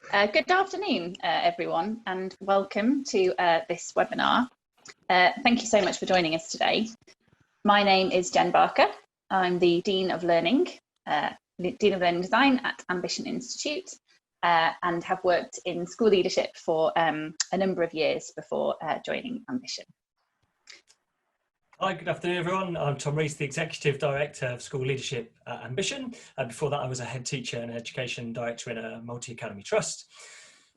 Good afternoon, everyone, and welcome to this webinar. Thank you so much for joining us today. My name is Jen Barker. I'm the Dean of Learning Design at Ambition Institute, and have worked in school leadership for a number of years before joining Ambition. Hi, good afternoon everyone. I'm Tom Rees, the Executive Director of School Leadership at Ambition. Before that I was a Head Teacher and Education Director in a multi-academy trust.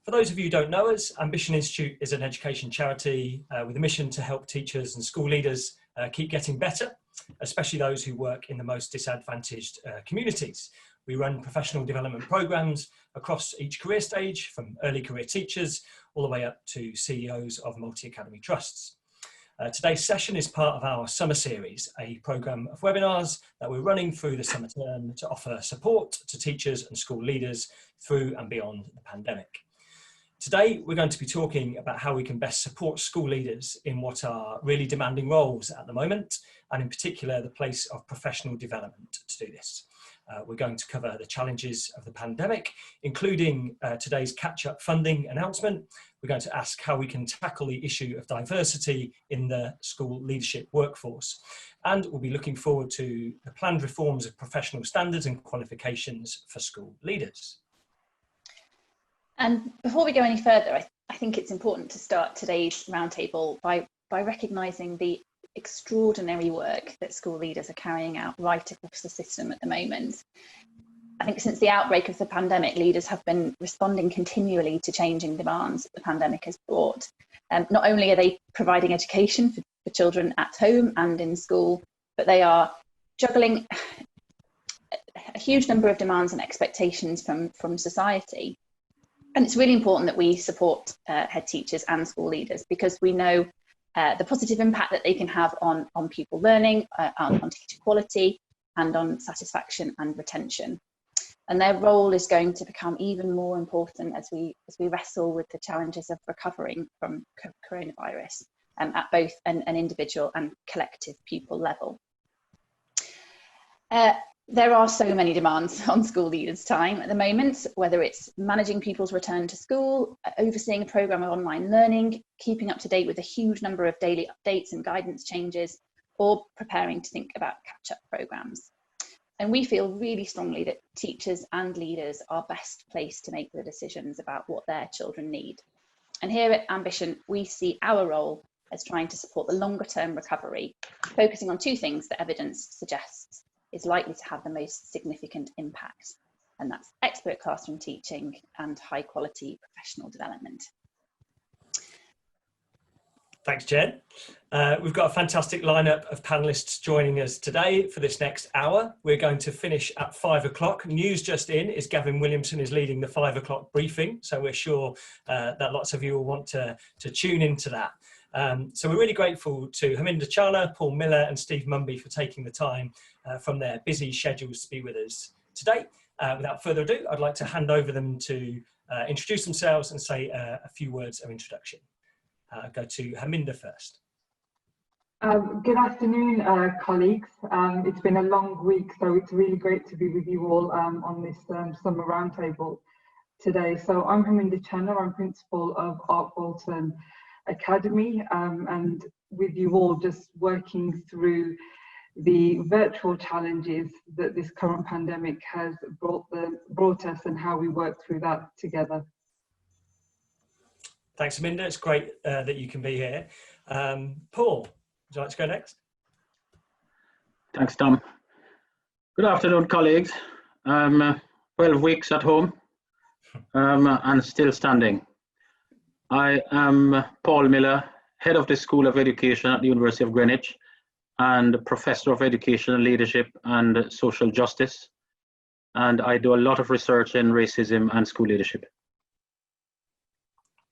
For those of you who don't know us, Ambition Institute is an education charity with a mission to help teachers and school leaders keep getting better, especially those who work in the most disadvantaged communities. We run professional development programs across each career stage, from early career teachers all the way up to CEOs of multi-academy trusts. Today's session is part of our summer series, a programme of webinars that we're running through the summer term to offer support to teachers and school leaders through and beyond the pandemic. Today, we're going to be talking about how we can best support school leaders in what are really demanding roles at the moment, and in particular, the place of professional development to do this. We're going to cover the challenges of the pandemic, including today's catch-up funding announcement. We're going to ask how we can tackle the issue of diversity in the school leadership workforce. And we'll be looking forward to the planned reforms of professional standards and qualifications for school leaders. And before we go any further, I think it's important to start today's roundtable by recognising the extraordinary work that school leaders are carrying out right across the system at the moment. I think since the outbreak of the pandemic, leaders have been responding continually to changing demands that the pandemic has brought. Not only are they providing education for children at home and in school, but they are juggling a huge number of demands and expectations from society. And it's really important that we support head teachers and school leaders, because we know the positive impact that they can have on pupil learning, on teacher quality, and on satisfaction and retention. And their role is going to become even more important as we wrestle with the challenges of recovering from coronavirus at both an individual and collective pupil level. There are so many demands on school leaders' time at the moment, whether it's managing pupils' return to school, overseeing a programme of online learning, keeping up to date with a huge number of daily updates and guidance changes, or preparing to think about catch-up programmes. And we feel really strongly that teachers and leaders are best placed to make the decisions about what their children need. And here at Ambition, we see our role as trying to support the longer-term recovery, focusing on two things that evidence suggests is likely to have the most significant impact, and that's expert classroom teaching and high quality professional development. Thanks, Jen. We've got a fantastic lineup of panellists joining us today for this next hour. We're going to finish at 5 o'clock. News just in is Gavin Williamson is leading the 5 o'clock briefing, so we're sure that lots of you will want to tune into that. So we're really grateful to Herminder, Channa, Paul Miller and Steve Munby for taking the time from their busy schedules to be with us today. Without further ado, I'd like to hand over them to introduce themselves and say a few words of introduction. Go to Herminder first. Good afternoon, colleagues. It's been a long week, so it's really great to be with you all on this summer roundtable today. So I'm Herminder Channa, I'm Principal of Boulton Academy, and with you all just working through the virtual challenges that this current pandemic has brought us and how we work through that together. Thanks, Herminder. It's great that you can be here. Paul, would you like to go next? Thanks, Tom. Good afternoon, colleagues. 12 weeks at home and still standing. I am Paul Miller, Head of the School of Education at the University of Greenwich and Professor of Education and Leadership and Social Justice. And I do a lot of research in racism and school leadership.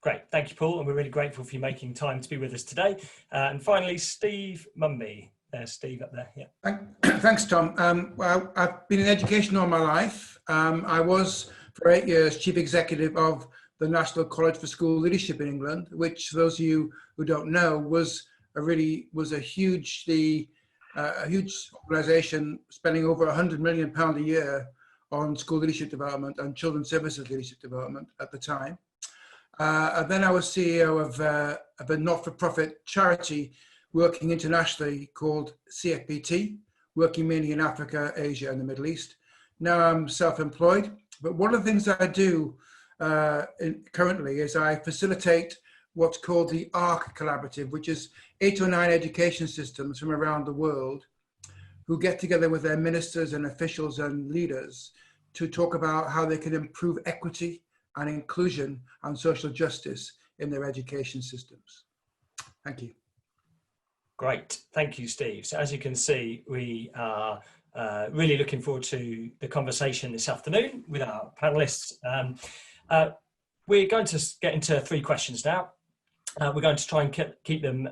Great, thank you, Paul, and we're really grateful for you making time to be with us today. And finally, Steve Munby. There's Steve up there. Yeah. Thanks, Tom. Well, I've been in education all my life. I was for 8 years Chief Executive of the National College for School Leadership in England, which, for those of you who don't know, was a huge organisation spending over £100 million a year on school leadership development and children's services leadership development at the time. And then I was CEO of a not-for-profit charity working internationally called CFPT, working mainly in Africa, Asia, and the Middle East. Now I'm self-employed, but one of the things I do currently is I facilitate what's called the ARC Collaborative, which is 8 or 9 education systems from around the world who get together with their ministers and officials and leaders to talk about how they can improve equity and inclusion and social justice in their education systems. Thank you. Great, thank you, Steve. So as you can see, we are really looking forward to the conversation this afternoon with our panelists. We're going to get into 3 questions now. We're going to try and keep them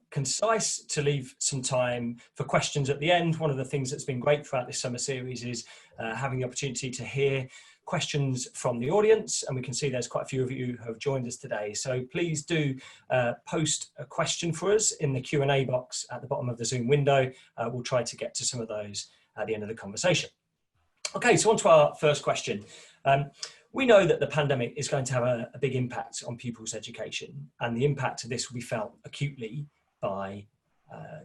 concise to leave some time for questions at the end. One of the things that's been great throughout this summer series is having the opportunity to hear questions from the audience, and we can see there's quite a few of you who have joined us today. So please do post a question for us in the Q&A box at the bottom of the Zoom window. We'll try to get to some of those at the end of the conversation. Okay, so on to our first question. We know that the pandemic is going to have a big impact on pupils' education, and the impact of this will be felt acutely by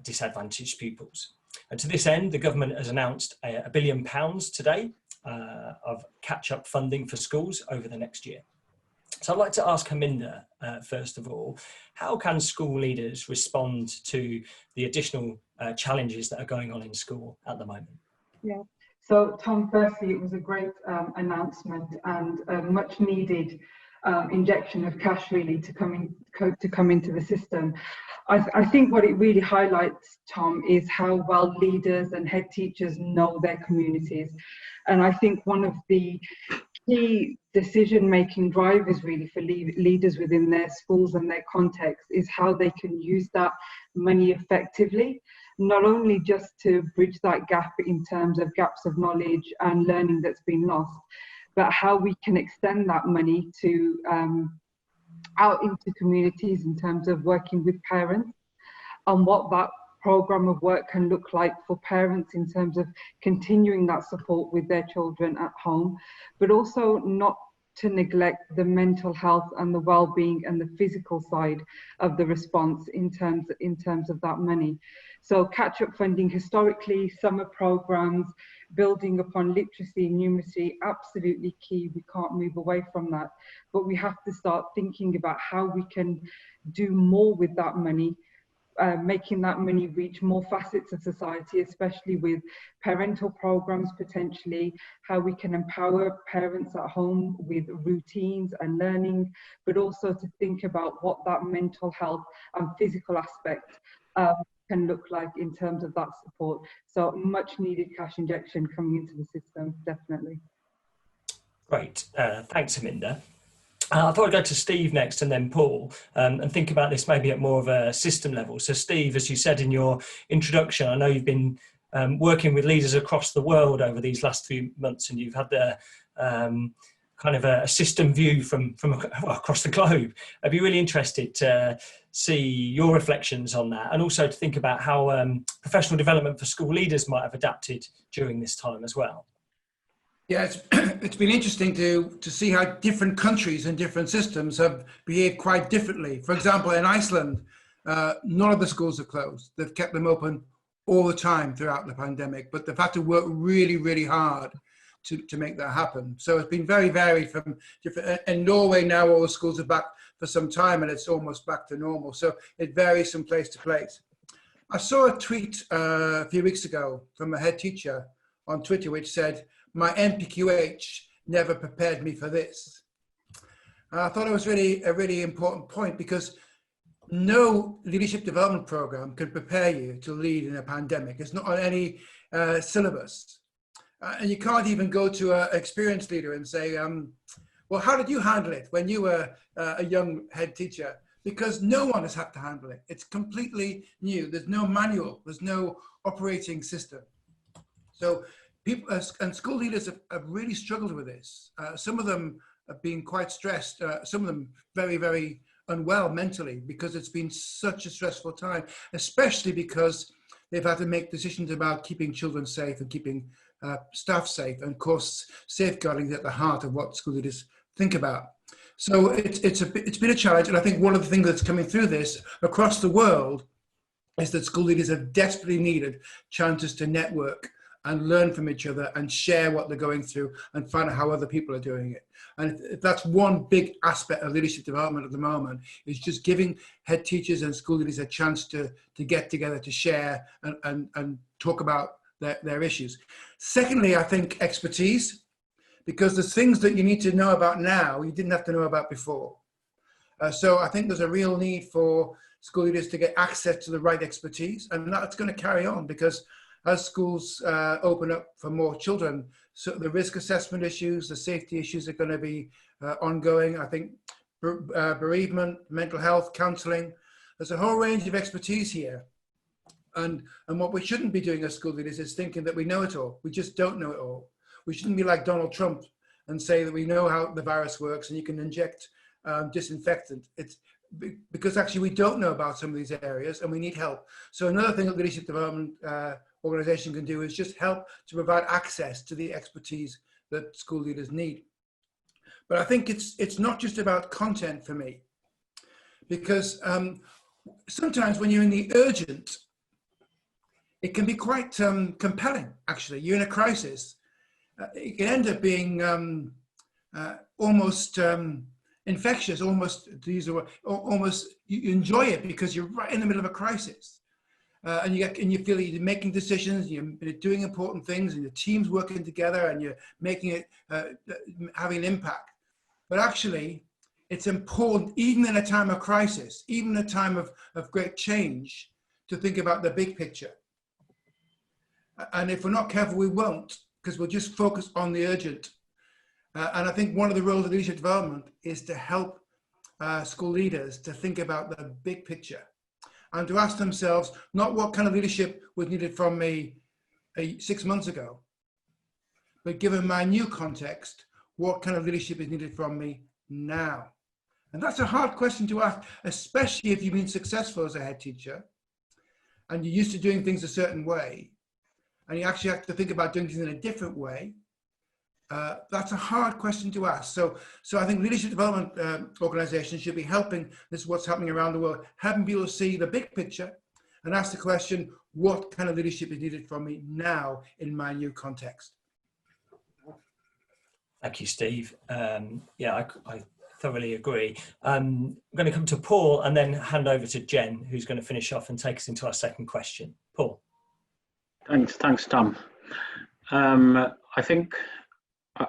disadvantaged pupils. And to this end, the government has announced £1 billion today of catch-up funding for schools over the next year. So I'd like to ask Herminder, first of all, how can school leaders respond to the additional challenges that are going on in school at the moment? Yeah. So, Tom, firstly, it was a great announcement and a much needed injection of cash really to come into the system. I think what it really highlights, Tom, is how well leaders and head teachers know their communities. And I think one of the key decision-making drivers really for leaders within their schools and their context is how they can use that money effectively, not only just to bridge that gap in terms of gaps of knowledge and learning that's been lost, but how we can extend that money to out into communities in terms of working with parents, and what that program of work can look like for parents in terms of continuing that support with their children at home, but also not to neglect the mental health and the well-being and the physical side of the response in terms of that money. So catch-up funding historically, summer programs, building upon literacy and numeracy, absolutely key. We can't move away from that, but we have to start thinking about how we can do more with that money, making that money reach more facets of society, especially with parental programs potentially, how we can empower parents at home with routines and learning, but also to think about what that mental health and physical aspect can look like in terms of that support. So much needed cash injection coming into the system, definitely. Great, thanks Herminder. I thought I'd go to Steve next and then Paul, and think about this maybe at more of a system level. So Steve, as you said in your introduction, I know you've been working with leaders across the world over these last few months, and you've had the kind of a system view from across the globe. I'd be really interested to see your reflections on that, and also to think about how professional development for school leaders might have adapted during this time as well. Yeah, it's been interesting to see how different countries and different systems have behaved quite differently. For example, in Iceland, none of the schools are closed. They've kept them open all the time throughout the pandemic, but they've had to work really, really hard to make that happen. So it's been very varied from different. In Norway now, all the schools are back for some time and it's almost back to normal. So it varies from place to place. I saw a tweet a few weeks ago from a head teacher on Twitter which said, "My NPQH never prepared me for this." And I thought it was really a really important point, because no leadership development program can prepare you to lead in a pandemic. It's not on any syllabus. And you can't even go to an experienced leader and say, well, how did you handle it when you were a young head teacher? Because no one has had to handle it. It's completely new. There's no manual. There's no operating system. So people and school leaders have really struggled with this. Some of them have been quite stressed. Some of them very, very unwell mentally, because it's been such a stressful time, especially because they've had to make decisions about keeping children safe and keeping staff safe, and of course safeguarding is at the heart of what school leaders think about. So it's been a challenge, and I think one of the things that's coming through this across the world is that school leaders have desperately needed chances to network and learn from each other and share what they're going through and find out how other people are doing it. And if that's one big aspect of leadership development at the moment, is just giving head teachers and school leaders a chance to get together, to share and talk about their issues. Secondly, I think expertise, because there's things that you need to know about now you didn't have to know about before. So I think there's a real need for school leaders to get access to the right expertise, and that's going to carry on, because as schools open up for more children, so the risk assessment issues, the safety issues are going to be ongoing. I think bereavement, mental health, counselling, there's a whole range of expertise here. And what we shouldn't be doing as school leaders is thinking that we know it all. We just don't know it all. We shouldn't be like Donald Trump and say that we know how the virus works and you can inject disinfectant. It's because actually we don't know about some of these areas and we need help. So another thing that leadership development organization can do is just help to provide access to the expertise that school leaders need. But I think it's not just about content for me, because sometimes when you're in the urgent, it can be quite compelling, actually. You're in a crisis. It can end up being almost infectious, almost, to use the word, almost you enjoy it because you're right in the middle of a crisis. And you feel you're making decisions, you're doing important things, and your team's working together, and you're making it, having an impact. But actually, it's important, even in a time of crisis, even in a time of great change, to think about the big picture. And if we're not careful, we won't, because we'll just focus on the urgent. And I think one of the roles of leadership development is to help school leaders to think about the big picture, and to ask themselves not what kind of leadership was needed from me 6 months ago, but given my new context, what kind of leadership is needed from me now? And that's a hard question to ask, especially if you've been successful as a head teacher and you're used to doing things a certain way, and you actually have to think about doing things in a different way. That's a hard question to ask. So I think leadership development organizations should be helping, this is what's happening around the world, helping people see the big picture and ask the question, what kind of leadership is needed from me now in my new context? Thank you, Steve. Yeah, I thoroughly agree. I'm going to come to Paul and then hand over to Jen, who's going to finish off and take us into our second question. Paul. Thanks, Tom. I think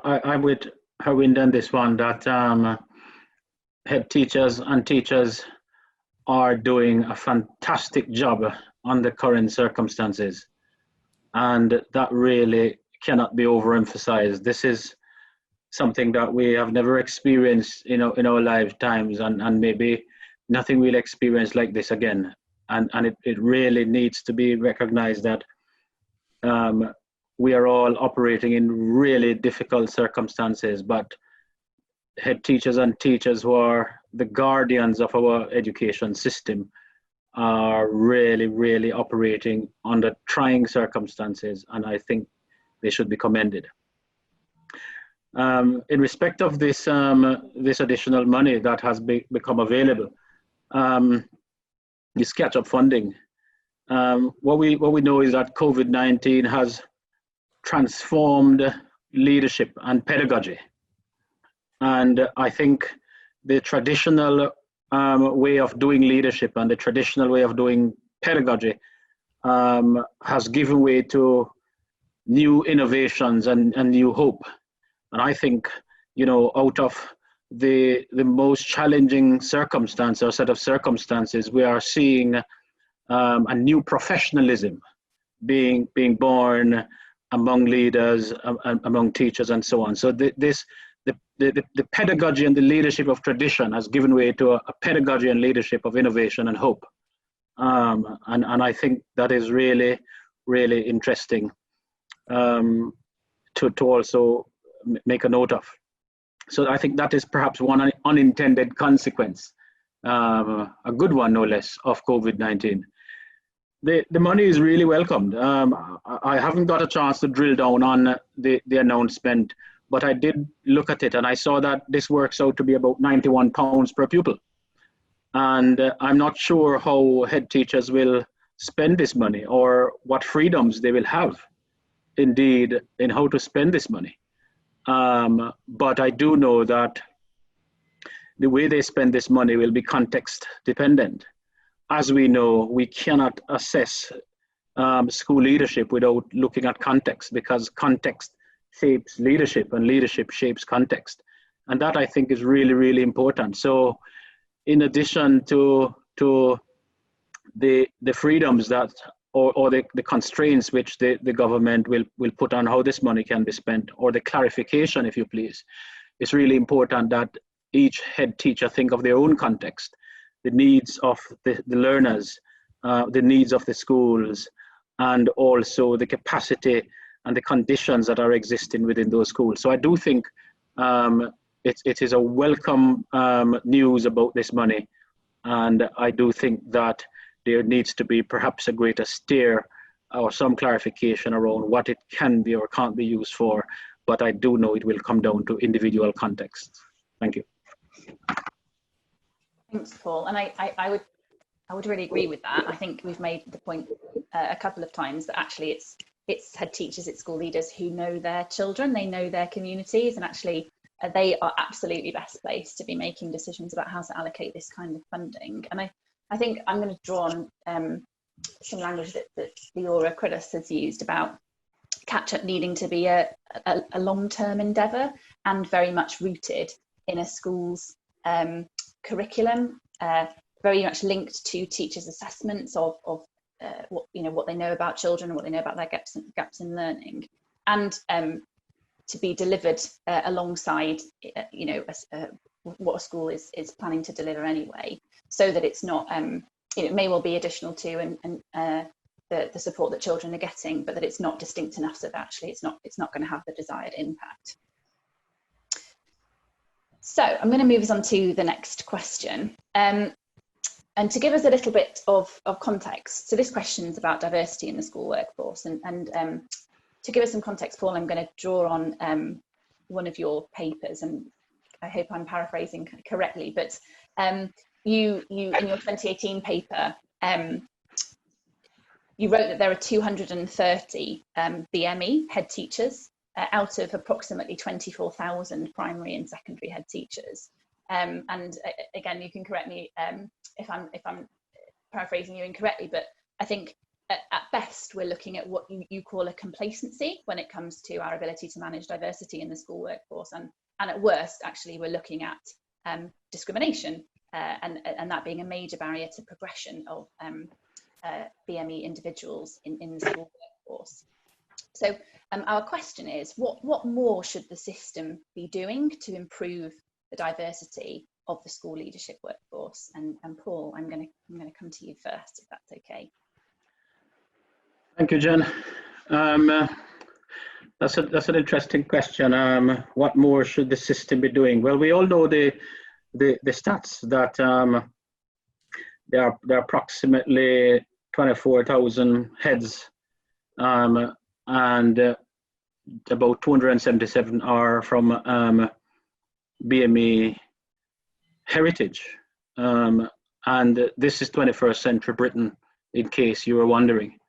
I'm with Herminder on this one, that head teachers and teachers are doing a fantastic job on the current circumstances, and that really cannot be overemphasized. This is something that we have never experienced, in our lifetimes, and maybe nothing we'll experience like this again. And it really needs to be recognized that we are all operating in really difficult circumstances, but head teachers and teachers who are the guardians of our education system are really, really operating under trying circumstances, and I think they should be commended. In respect of this this additional money that has become available, this catch-up funding, what we know is that COVID-19 has transformed leadership and pedagogy, and I think the traditional way of doing leadership and the traditional way of doing pedagogy has given way to new innovations and new hope. And I think, out of the most challenging circumstance or set of circumstances, we are seeing a new professionalism being born among leaders, among teachers, and so on. So the pedagogy and the leadership of tradition has given way to a pedagogy and leadership of innovation and hope. And I think that is really, really interesting to also make a note of. So I think that is perhaps one unintended consequence, a good one no less, of COVID-19. the money is really welcomed. I haven't got a chance to drill down on the announcement, but I did look at it and I saw that this works out to be about £91 per pupil. And I'm not sure how head teachers will spend this money or what freedoms they will have indeed in how to spend this money. But I do know that the way they spend this money will be context dependent. As we know, we cannot assess school leadership without looking at context, because context shapes leadership and leadership shapes context. And that I think is really, really important. So in addition to the freedoms that, or the constraints which the government will put on how this money can be spent, or the clarification, if you please, it's really important that each head teacher think of their own context, the needs of the learners, the needs of the schools, and also the capacity and the conditions that are existing within those schools. So I do think it is a welcome news about this money. And I do think that there needs to be perhaps a greater steer or some clarification around what it can be or can't be used for. But I do know it will come down to individual contexts. Thank you. Thanks, Paul. And I would really agree with that. I think we've made the point a couple of times that actually it's head teachers, it's school leaders who know their children, they know their communities, and actually they are absolutely best placed to be making decisions about how to allocate this kind of funding. And I think I'm going to draw on some language that Leora Criddus has used about catch-up needing to be a long-term endeavour and very much rooted in a school's curriculum, very much linked to teachers' assessments of what they know about children, what they know about their gaps in learning, and to be delivered alongside what a school is planning to deliver anyway, so that it's not it may well be additional to and the support that children are getting, but that it's not distinct enough so that actually it's not going to have the desired impact. So I'm going to move us on to the next question. And to give us a little bit of context, so this question is about diversity in the school workforce. And to give us some context, Paul, I'm going to draw on one of your papers, and I hope I'm paraphrasing correctly, but you in your 2018 paper, you wrote that there are 230 BME head teachers out of approximately 24,000 primary and secondary head teachers. And again, you can correct me if I'm paraphrasing you incorrectly, but I think at best we're looking at what you call a complacency when it comes to our ability to manage diversity in the school workforce, and at worst actually we're looking at discrimination and that being a major barrier to progression of BME individuals in the school workforce. So our question is, what more should the system be doing to improve the diversity of the school leadership workforce? And Paul, I'm going to come to you first, if that's okay. Thank you, Jen. That's an interesting question. What more should the system be doing? Well, we all know the stats that there are approximately 24,000 heads, and about 277 are from BME heritage, and this is 21st century Britain, in case you were wondering.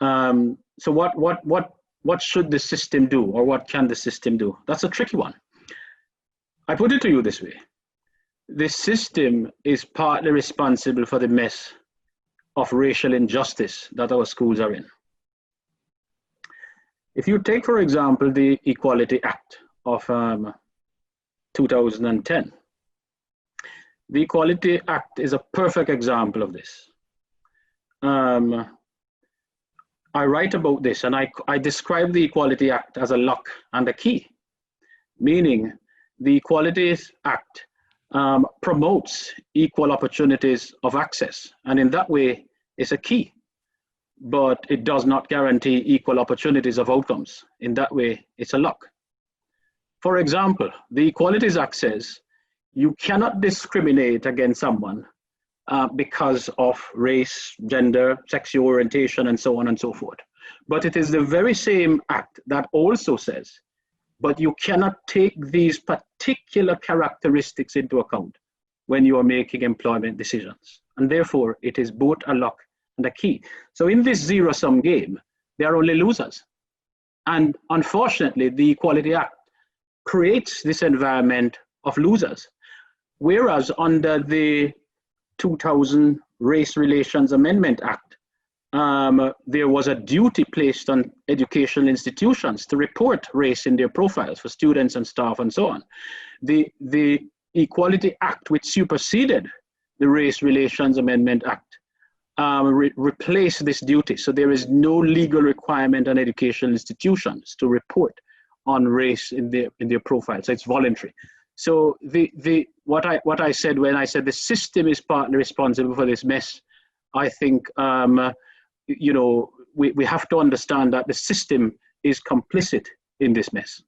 So what should the system do, or what can the system do? That's a tricky one. I put it to you this way: the system is partly responsible for the mess of racial injustice that our schools are in. If you take, for example, the Equality Act of 2010, the Equality Act is a perfect example of this. I write about this, and I describe the Equality Act as a lock and a key, meaning the Equality Act promotes equal opportunities of access, and in that way it's a key, but it does not guarantee equal opportunities of outcomes. In that way it's a lock. For example, the Equalities Act says you cannot discriminate against someone because of race, gender, sexual orientation, and so on and so forth. But it is the very same act that also says, but you cannot take these particular characteristics into account when you are making employment decisions. And therefore, it is both a lock and a key. So in this zero-sum game, there are only losers. And unfortunately, the Equality Act creates this environment of losers. Whereas under the 2000 Race Relations Amendment Act, there was a duty placed on educational institutions to report race in their profiles for students and staff and so on. The Equality Act, which superseded the Race Relations Amendment Act, replaced this duty. So there is no legal requirement on educational institutions to report on race in their profile. So it's voluntary. So what I said when I said the system is partly responsible for this mess, I think you know, we have to understand that the system is complicit in this mess.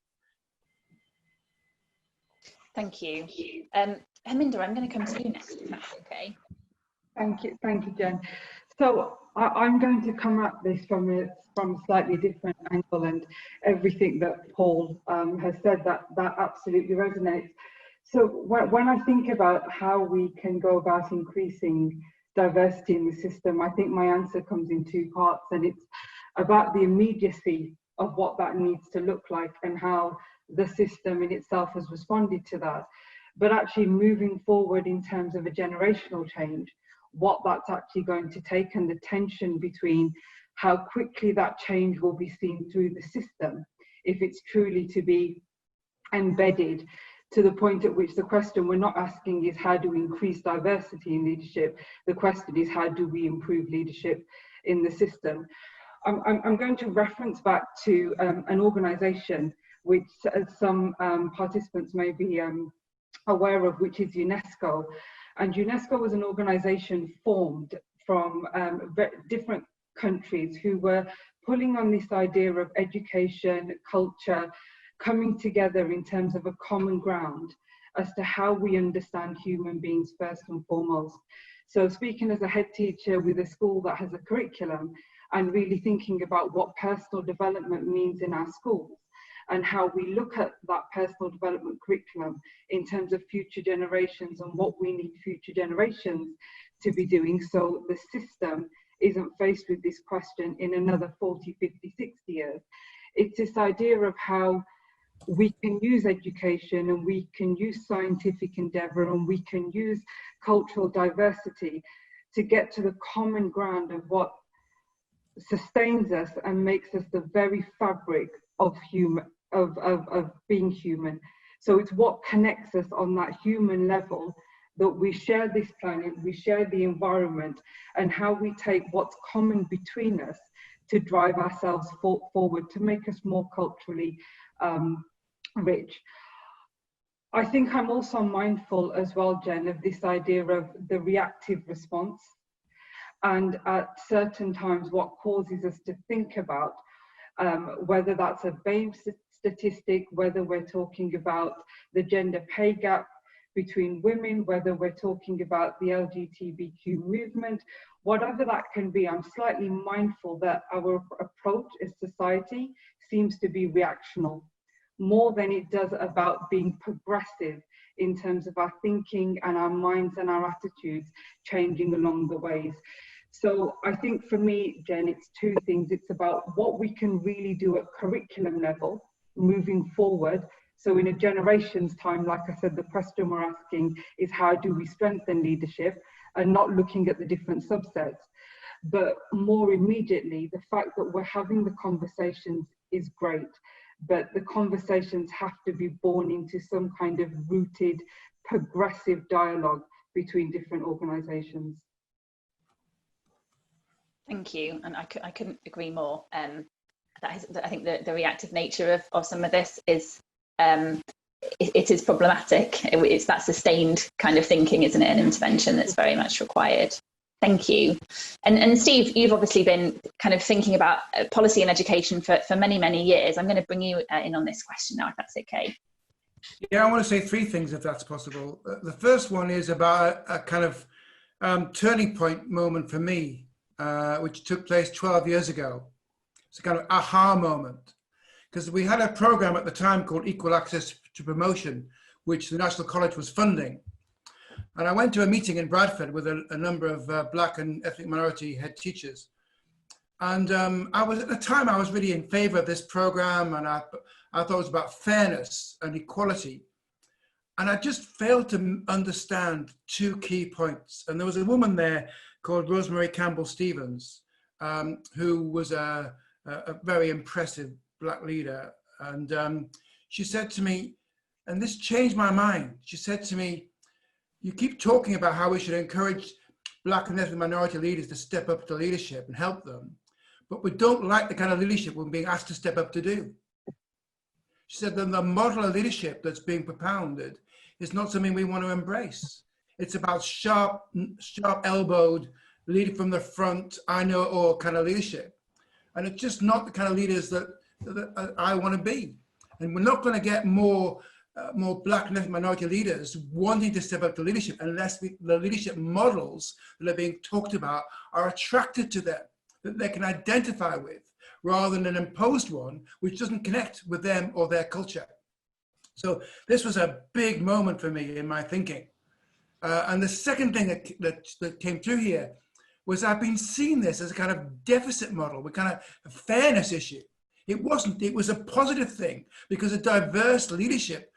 Thank you. Herminder, I'm going to come to you next, if that's okay. Thank you, Jen. So I'm going to come at this from a slightly different angle, and everything that Paul has said, that absolutely resonates. So when I think about how we can go about increasing diversity in the system, I think my answer comes in two parts, and it's about the immediacy of what that needs to look like and how the system in itself has responded to that. But actually moving forward in terms of a generational change, what that's actually going to take, and the tension between how quickly that change will be seen through the system, if it's truly to be embedded, to the point at which the question we're not asking is how do we increase diversity in leadership, the question is how do we improve leadership in the system. I'm going to reference back to an organisation which some participants may be aware of, which is UNESCO. And UNESCO was an organisation formed from different countries who were pulling on this idea of education, culture, coming together in terms of a common ground as to how we understand human beings first and foremost. So speaking as a head teacher with a school that has a curriculum, and really thinking about what personal development means in our schools, and how we look at that personal development curriculum in terms of future generations and what we need future generations to be doing, so the system isn't faced with this question in another 40, 50, 60 years. It's this idea of how we can use education, and we can use scientific endeavour, and we can use cultural diversity to get to the common ground of what sustains us and makes us the very fabric of being human. So it's what connects us on that human level, that we share this planet, we share the environment, and how we take what's common between us to drive ourselves forward, to make us more culturally rich. I think I'm also mindful as well, Jen, of this idea of the reactive response, and at certain times what causes us to think about whether that's a BAME statistic, whether we're talking about the gender pay gap between women, whether we're talking about the LGBTQ movement, whatever that can be. I'm slightly mindful that our approach as society seems to be reactional more than it does about being progressive in terms of our thinking and our minds and our attitudes changing along the ways. So I think for me, Jen, it's two things. It's about what we can really do at curriculum level moving forward. So in a generation's time, like I said, the question we're asking is how do we strengthen leadership, and not looking at the different subsets. But more immediately, the fact that we're having the conversations is great, but the conversations have to be born into some kind of rooted, progressive dialogue between different organisations. Thank you, and I couldn't agree more. I think the reactive nature of some of this is it is problematic. It's that sustained kind of thinking, isn't it, an intervention that's very much required. Thank you. And Steve, you've obviously been kind of thinking about policy and education for many, many years. I'm going to bring you in on this question now, if that's okay. Yeah, I want to say three things, if that's possible. The first one is about a kind of turning point moment for me, which took place 12 years ago. It's a kind of aha moment, because we had a program at the time called Equal Access to Promotion, which the National College was funding. And I went to a meeting in Bradford with a number of Black and ethnic minority head teachers. And at the time, I was really in favor of this program, and I thought it was about fairness and equality. And I just failed to understand two key points. And there was a woman there called Rosemary Campbell-Stevens, who was a very impressive Black leader. And she said to me, and this changed my mind, she said to me, you keep talking about how we should encourage Black and ethnic minority leaders to step up to leadership and help them, but we don't like the kind of leadership we're being asked to step up to do. She said that the model of leadership that's being propounded is not something we want to embrace. It's about sharp-elbowed, leading from the front, I know all kind of leadership. And it's just not the kind of leaders that I want to be. And we're not going to get more Black and ethnic minority leaders wanting to step up to leadership unless the leadership models that are being talked about are attracted to them, that they can identify with, rather than an imposed one which doesn't connect with them or their culture. So this was a big moment for me in my thinking. And the second thing that came through here was I've been seeing this as a kind of deficit model, with kind of a fairness issue. It wasn't, it was a positive thing, because a diverse leadership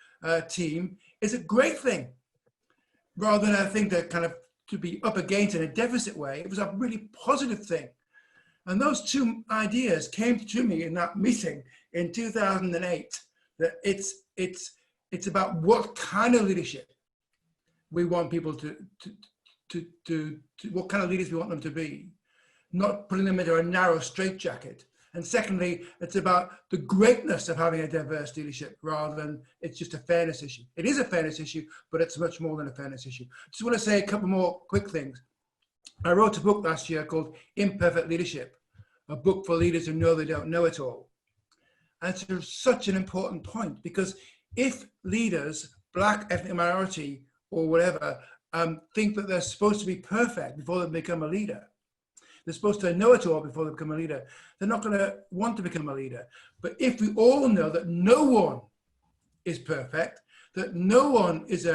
team is a great thing, rather than a thing that kind of to be up against in a deficit way. It was a really positive thing. And those two ideas came to me in that meeting in 2008, that it's about what kind of leadership we want people to what kind of leaders we want them to be, not putting them into a narrow straitjacket. And secondly, it's about the greatness of having a diverse leadership, rather than it's just a fairness issue. It is a fairness issue, but it's much more than a fairness issue. Just want to say a couple more quick things. I wrote a book last year called Imperfect Leadership, a book for leaders who know they don't know it all. And it's such an important point, because if leaders, Black, ethnic minority, or whatever, think that they're supposed to be perfect before they become a leader, they're supposed to know it all before they become a leader, they're not going to want to become a leader. But if we all know that no one is perfect, that no one is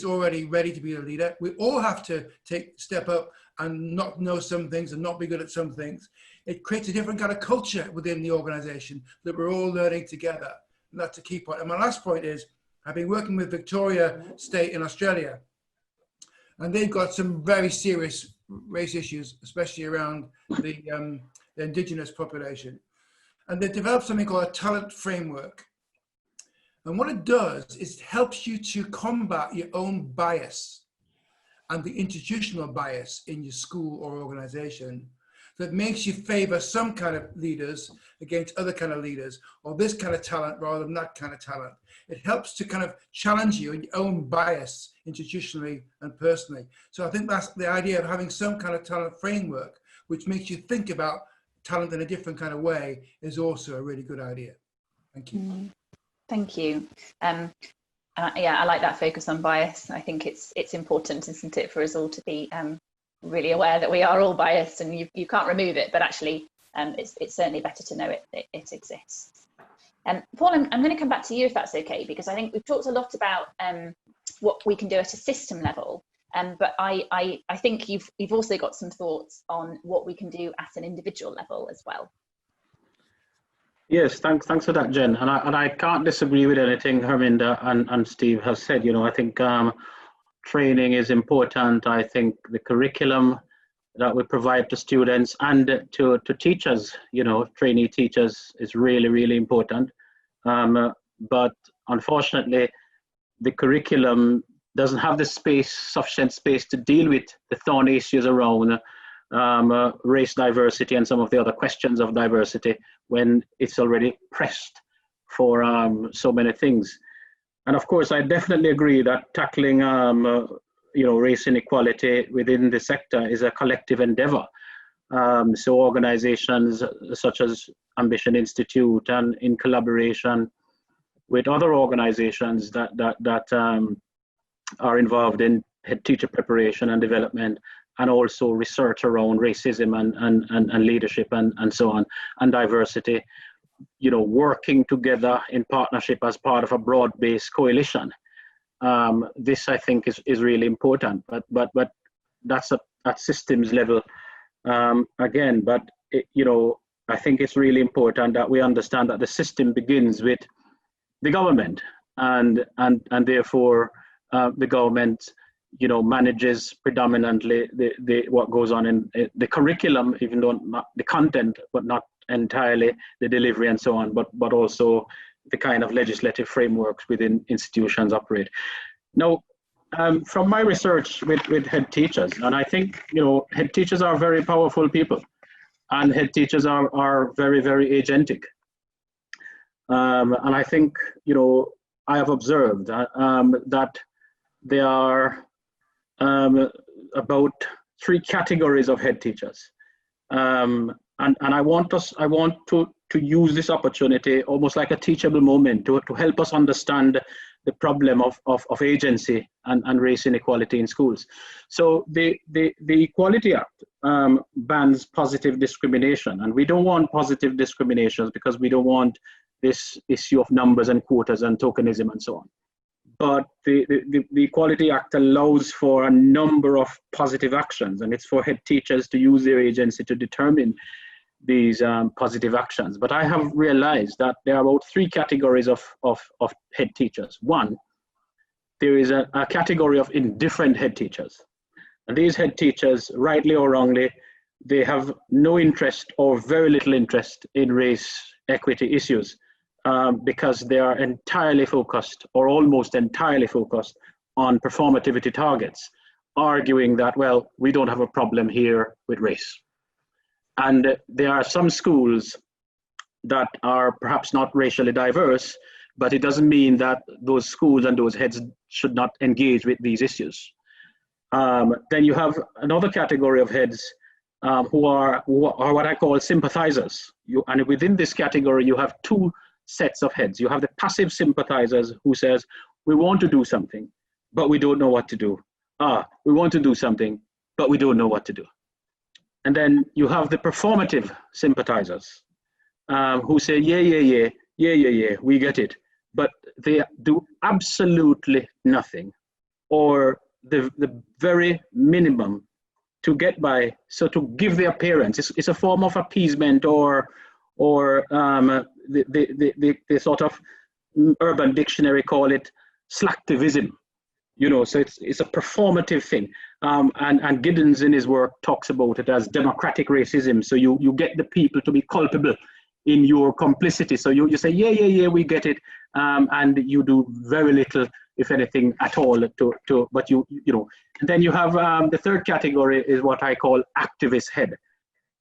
already ready to be a leader, we all have to step up and not know some things and not be good at some things. It creates a different kind of culture within the organization that we're all learning together. And that's a key point. And my last point is, I've been working with Victoria State in Australia, and they've got some very serious race issues, especially around the Indigenous population. And they've developed something called a talent framework. And what it does is it helps you to combat your own bias and the institutional bias in your school or organization that makes you favor some kind of leaders against other kind of leaders, or this kind of talent rather than that kind of talent. It helps to kind of challenge you in your own bias institutionally and personally. So I think that's the idea of having some kind of talent framework, which makes you think about talent in a different kind of way, is also a really good idea. Thank you. Thank you. Yeah, I like that focus on bias. I think it's important, isn't it, for us all to be really aware that we are all biased, and you can't remove it, but actually it's certainly better to know it exists. Paul, I'm going to come back to you if that's okay, because I think we've talked a lot about what we can do at a system level, but I think you've also got some thoughts on what we can do at an individual level as well. Yes, thanks for that, Jen. And I can't disagree with anything Herminder and Steve have said. You know, I think training is important. I think the curriculum that we provide to students and to teachers, you know, trainee teachers, is really, really important. But unfortunately, the curriculum doesn't have the sufficient space to deal with the thorny issues around race diversity and some of the other questions of diversity, when it's already pressed for so many things. And of course, I definitely agree that tackling race inequality within the sector is a collective endeavor. So organizations such as Ambition Institute, and in collaboration with other organizations that are involved in head teacher preparation and development, and also research around racism and leadership and so on, and diversity, you know, working together in partnership as part of a broad-based coalition. This, I think, is really important, but that's at systems level again. But you know, I think it's really important that we understand that the system begins with the government, and therefore the government, you know, manages predominantly the what goes on in the curriculum, even though not the content, but not entirely the delivery and so on, but also the kind of legislative frameworks within institutions operate. Now, from my research with head teachers, and I think, you know, head teachers are very powerful people, and head teachers are very, very agentic. And I think, you know, I have observed that there are about 3 categories of head teachers. And I want to use this opportunity almost like a teachable moment to help us understand the problem of agency and race inequality in schools. So the Equality Act bans positive discrimination, and we don't want positive discriminations because we don't want this issue of numbers and quotas and tokenism and so on. But the Equality Act allows for a number of positive actions, and it's for head teachers to use their agency to determine these positive actions. But I have realized that there are about 3 categories of head teachers. One, there is a category of indifferent head teachers. And these head teachers, rightly or wrongly, they have no interest or very little interest in race equity issues because they are entirely focused, or almost entirely focused, on performativity targets, arguing that, well, we don't have a problem here with race. And there are some schools that are perhaps not racially diverse, but it doesn't mean that those schools and those heads should not engage with these issues. Then you have another category of heads who are what I call sympathizers. And within this category, you have 2 sets of heads. You have the passive sympathizers who says, we want to do something, but we don't know what to do. We want to do something, but we don't know what to do. And then you have the performative sympathizers who say, yeah, we get it. But they do absolutely nothing, or the very minimum to get by, so to give the appearance. It's a form of appeasement, or the sort of Urban Dictionary call it slacktivism. You know, so it's a performative thing. And Giddens in his work talks about it as democratic racism. So you get the people to be culpable in your complicity. So you say, yeah, we get it. And you do very little, if anything at all, but you know. And then you have the third category is what I call activist head.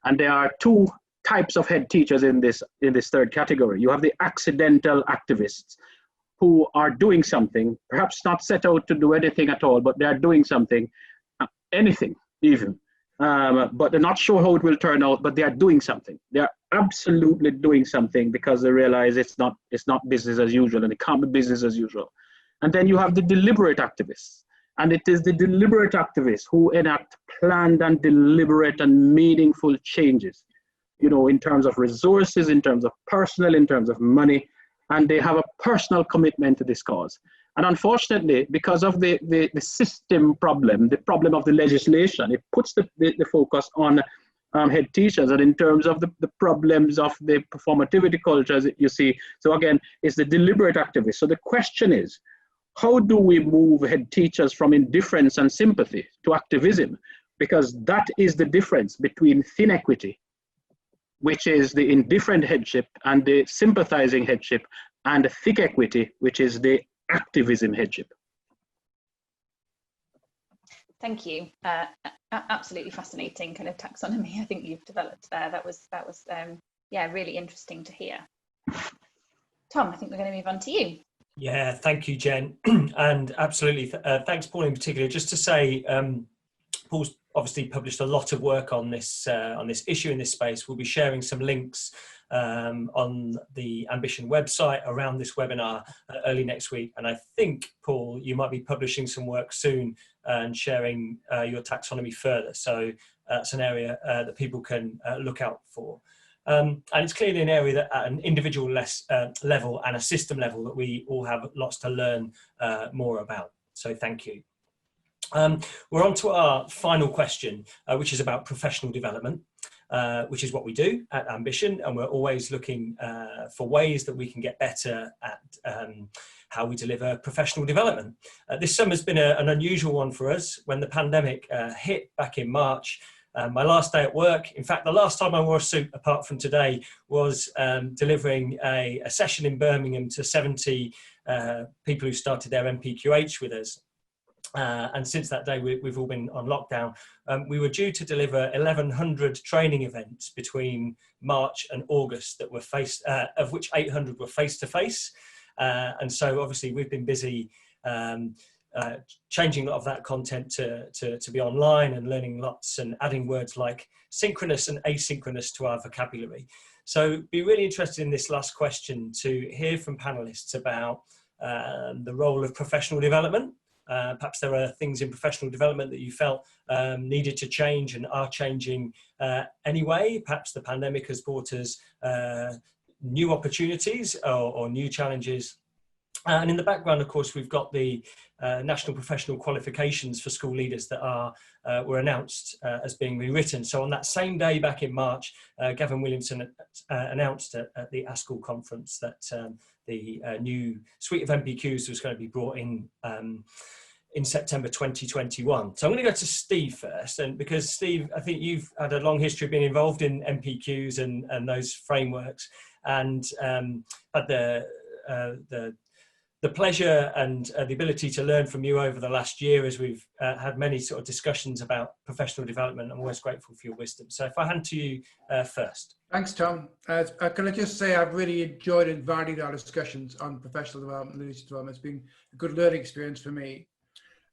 And there are 2 types of head teachers in this third category. You have the accidental activists, who are doing something, perhaps not set out to do anything at all, but they are doing something, anything even, but they're not sure how it will turn out, but they are doing something. They are absolutely doing something because they realize it's not business as usual, and it can't be business as usual. And then you have the deliberate activists, and it is the deliberate activists who enact planned and deliberate and meaningful changes, you know, in terms of resources, in terms of personnel, in terms of money, and they have a personal commitment to this cause. And unfortunately, because of the system problem, the problem of the legislation, it puts the focus on head teachers, and in terms of the problems of the performativity cultures, you see. So again, it's the deliberate activists. So the question is, how do we move head teachers from indifference and sympathy to activism? Because that is the difference between thin equity, which is the indifferent headship, and the sympathizing headship, and the thick equity, which is the activism headship. Thank you. Absolutely fascinating kind of taxonomy I think you've developed there. That was yeah, really interesting to hear. Tom, I think we're going to move on to you. Yeah, thank you, Jen. And absolutely, thanks, Paul, in particular. Just to say, Paul's obviously published a lot of work on this issue in this space. We'll be sharing some links on the Ambition website around this webinar early next week. And I think, Paul, you might be publishing some work soon and sharing your taxonomy further. So that's an area that people can look out for. And it's clearly an area that at an individual level and a system level that we all have lots to learn more about. So thank you. We're on to our final question, which is about professional development, which is what we do at Ambition, and we're always looking for ways that we can get better at how we deliver professional development. This summer's been an unusual one for us. When the pandemic hit back in March, my last day at work, in fact, the last time I wore a suit, apart from today, was delivering a session in Birmingham to 70 people who started their MPQH with us. And since that day, we've all been on lockdown. We were due to deliver 1,100 training events between March and August that were of which 800 were face-to-face. And so obviously we've been busy changing a lot of that content to be online and learning lots and adding words like synchronous and asynchronous to our vocabulary. So be really interested in this last question to hear from panelists about the role of professional development. Perhaps there are things in professional development that you felt needed to change and are changing anyway. Perhaps the pandemic has brought us new opportunities or new challenges. And in the background, of course, we've got the National Professional Qualifications for School Leaders that were announced as being rewritten. So on that same day back in March, Gavin Williamson announced at the ASCL conference that the new suite of MPQs was going to be brought in September 2021. So I'm going to go to Steve first, and because Steve, I think you've had a long history of being involved in MPQs and those frameworks, and had the pleasure and the ability to learn from you over the last year as we've had many sort of discussions about professional development. I'm always grateful for your wisdom. So if I hand to you first. Thanks, Tom. Can I just say I've really enjoyed and valued our discussions on professional development and leadership development. It's been a good learning experience for me.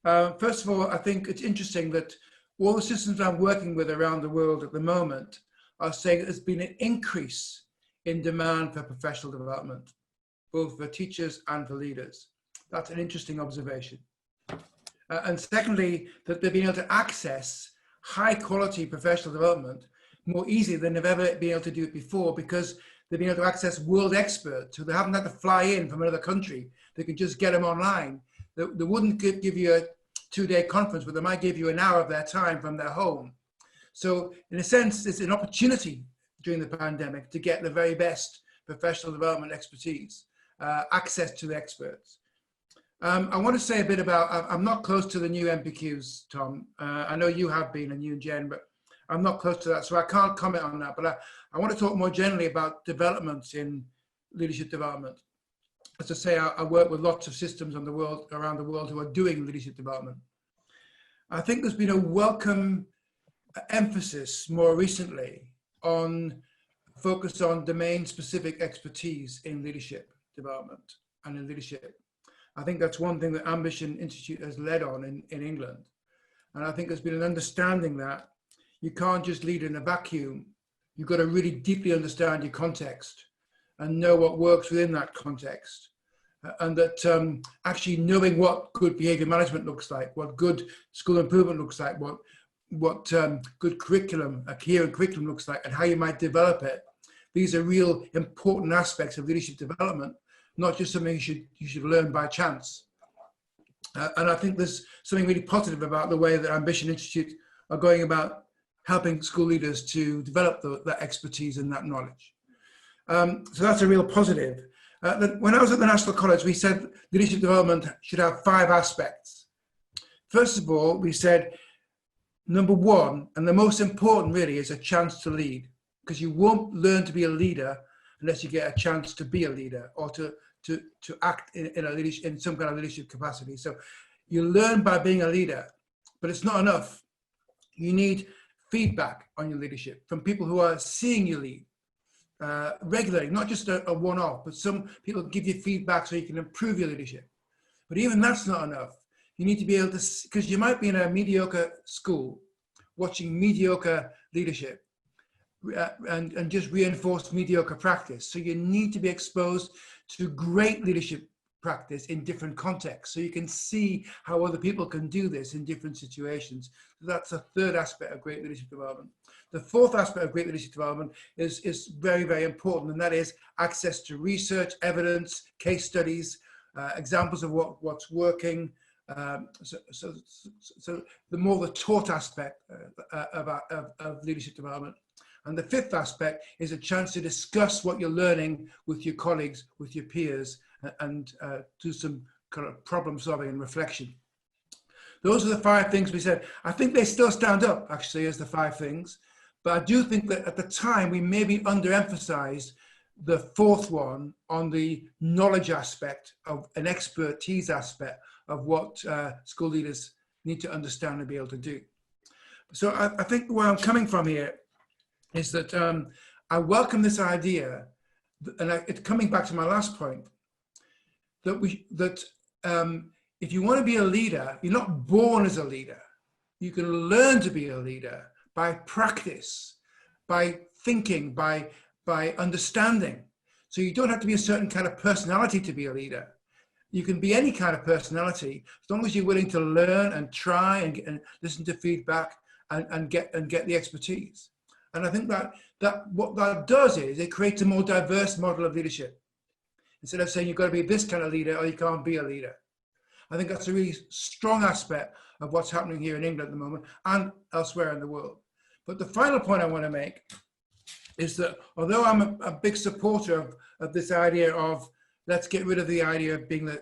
First of all, I think it's interesting that all the systems I'm working with around the world at the moment are saying there's been an increase in demand for professional development, both for teachers and for leaders. That's an interesting observation. And secondly, that they've been able to access high quality professional development more easily than they've ever been able to do it before, because they've been able to access world experts who they haven't had to fly in from another country. They can just get them online. They wouldn't give you a 2-day conference, but they might give you an hour of their time from their home. So in a sense, it's an opportunity during the pandemic to get the very best professional development expertise, access to the experts. I want to say a bit about, I'm not close to the new MPQs, Tom. I know you have been, and you and Jen, but I'm not close to that, so I can't comment on that. But I want to talk more generally about developments in leadership development. As I say, I work with lots of systems around the world who are doing leadership development. I think there's been a welcome emphasis more recently on focus on domain-specific expertise in leadership development and in leadership. I think that's one thing that Ambition Institute has led on in England. And I think there's been an understanding that you can't just lead in a vacuum. You've got to really deeply understand your context and know what works within that context. And that actually knowing what good behavior management looks like, what good school improvement looks like, what good curriculum, a coherent curriculum looks like, and how you might develop it. These are real important aspects of leadership development, not just something you should learn by chance. And I think there's something really positive about the way that Ambition Institute are going about helping school leaders to develop that expertise and that knowledge. So that's a real positive. When I was at the National College, we said leadership development should have 5 aspects. First of all, we said, number 1, and the most important really, is a chance to lead, because you won't learn to be a leader unless you get a chance to be a leader or to act in some kind of leadership capacity. So you learn by being a leader, but it's not enough. You need feedback on your leadership from people who are seeing you lead regularly, not just a one-off, but some people give you feedback so you can improve your leadership. But even that's not enough. You need to be able to, because you might be in a mediocre school watching mediocre leadership, and just reinforce mediocre practice. So you need to be exposed to great leadership practice in different contexts, so you can see how other people can do this in different situations. So that's a third aspect of great leadership development. The fourth aspect of great leadership development is very, very important, and that is access to research, evidence, case studies, examples of what's working. So the more the taught aspect of leadership development. And the fifth aspect is a chance to discuss what you're learning with your colleagues, with your peers, and do some kind of problem solving and reflection. Those are the 5 things we said. I think they still stand up actually as the 5 things, but I do think that at the time we maybe underemphasized the fourth one on the knowledge aspect of an expertise aspect of what school leaders need to understand and be able to do. So I think where I'm coming from here is that I welcome this idea, and it's coming back to my last point, that if you want to be a leader, you're not born as a leader. You can learn to be a leader by practice, by thinking, by understanding. So you don't have to be a certain kind of personality to be a leader. You can be any kind of personality as long as you're willing to learn and try and listen to feedback and get the expertise. And I think that what that does is it creates a more diverse model of leadership. Instead of saying you've got to be this kind of leader or you can't be a leader. I think that's a really strong aspect of what's happening here in England at the moment and elsewhere in the world. But the final point I want to make is that although I'm a big supporter of this idea of let's get rid of the idea of being a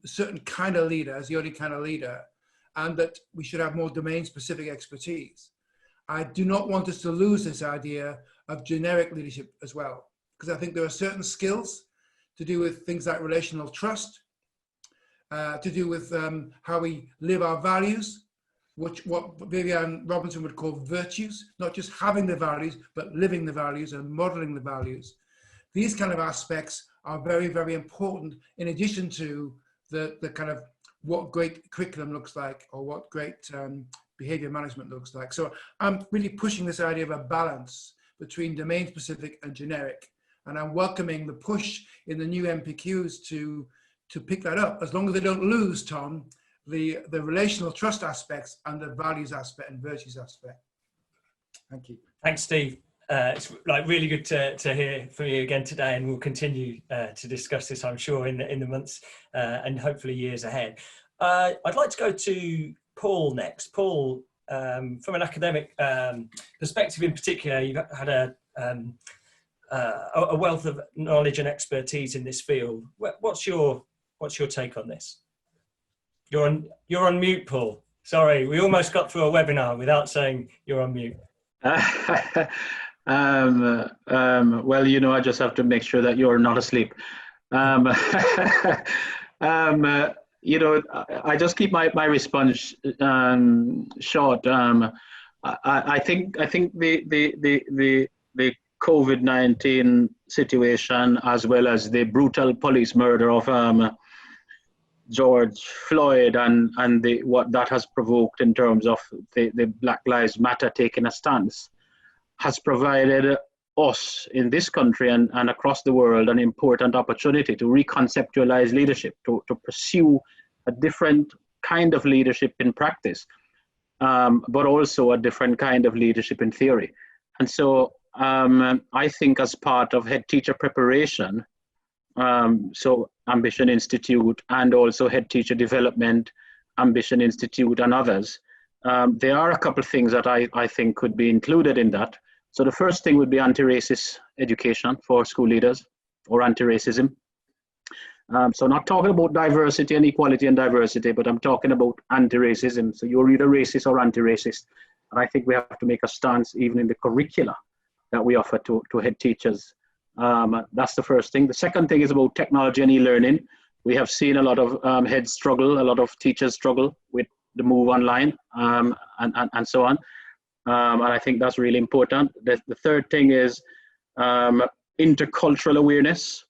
certain kind of leader as the only kind of leader, and that we should have more domain-specific expertise, I do not want us to lose this idea of generic leadership as well, because I think there are certain skills to do with things like relational trust, to do with how we live our values, what Vivian Robinson would call virtues, not just having the values, but living the values and modeling the values. These kind of aspects are very, very important, in addition to the kind of what great curriculum looks like or what great behavior management looks like. So I'm really pushing this idea of a balance between domain specific and generic. And I'm welcoming the push in the new MPQs to pick that up, as long as they don't lose, Tom, the relational trust aspects and the values aspect and virtues aspect. Thank you. Thanks, Steve. It's like really good to hear from you again today, and we'll continue to discuss this, I'm sure, in the months and hopefully years ahead. I'd like to go to Paul next. Paul, from an academic perspective in particular, you've had a wealth of knowledge and expertise in this field. What's your take on this? You're on mute, Paul. Sorry, we almost got through a webinar without saying you're on mute. Well, you know, I just have to make sure that you're not asleep. You know, I just keep my response short. I think the COVID-19 situation, as well as the brutal police murder of George Floyd and what that has provoked in terms of the Black Lives Matter taking a stance, has provided us in this country and across the world an important opportunity to reconceptualize leadership, to pursue a different kind of leadership in practice, but also a different kind of leadership in theory. And so I think as part of head teacher preparation, so Ambition Institute and also head teacher development, Ambition Institute and others, there are a couple of things that I think could be included in that. So the first thing would be anti-racist education for school leaders, or anti-racism. So not talking about diversity and equality and diversity, but I'm talking about anti-racism. So you're either racist or anti-racist. And I think we have to make a stance even in the curricula that we offer to head teachers. That's the first thing. The second thing is about technology and e-learning. We have seen a lot of heads struggle, a lot of teachers struggle with the move online and so on. And I think that's really important. The third thing is intercultural awareness.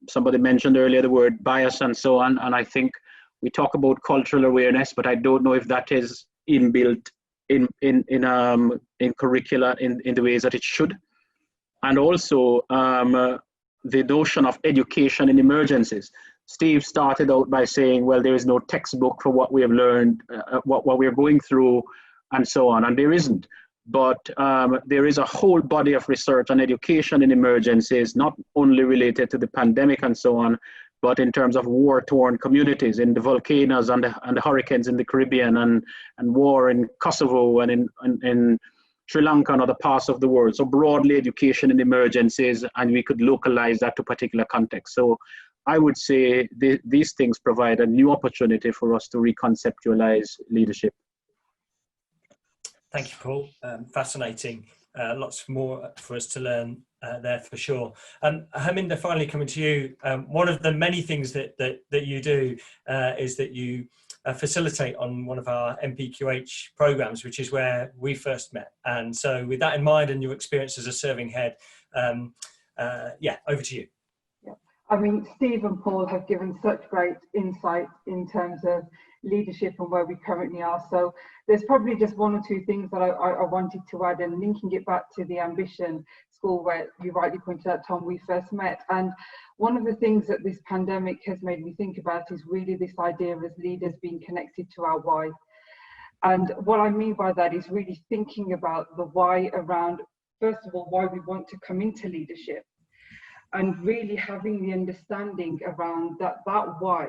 Somebody mentioned earlier the word bias and so on, and I think we talk about cultural awareness, but I don't know if that is inbuilt in curricula in the ways that it should. And also the notion of education in emergencies. Steve started out by saying, well, there is no textbook for what we have learned, what we're going through, and so on, and there isn't. But there is a whole body of research on education in emergencies, not only related to the pandemic and so on, but in terms of war-torn communities, in the volcanoes and the hurricanes in the Caribbean, and war in Kosovo and in Sri Lanka and other parts of the world. So broadly, education in emergencies, and we could localize that to particular contexts. So I would say these things provide a new opportunity for us to reconceptualize leadership. Thank you, Paul. Fascinating. Lots more for us to learn there for sure. Herminder, finally coming to you. One of the many things that you do is that you facilitate on one of our MPQH programs, which is where we first met. And so with that in mind and your experience as a serving head, yeah, over to you. Yeah. I mean, Steve and Paul have given such great insight in terms of leadership and where we currently are. So there's probably just one or two things that I wanted to add, and linking it back to the Ambition School where you rightly pointed out, Tom, we first met. And one of the things that this pandemic has made me think about is really this idea of as leaders being connected to our why. And what I mean by that is really thinking about the why around, first of all, why we want to come into leadership, and really having the understanding around that why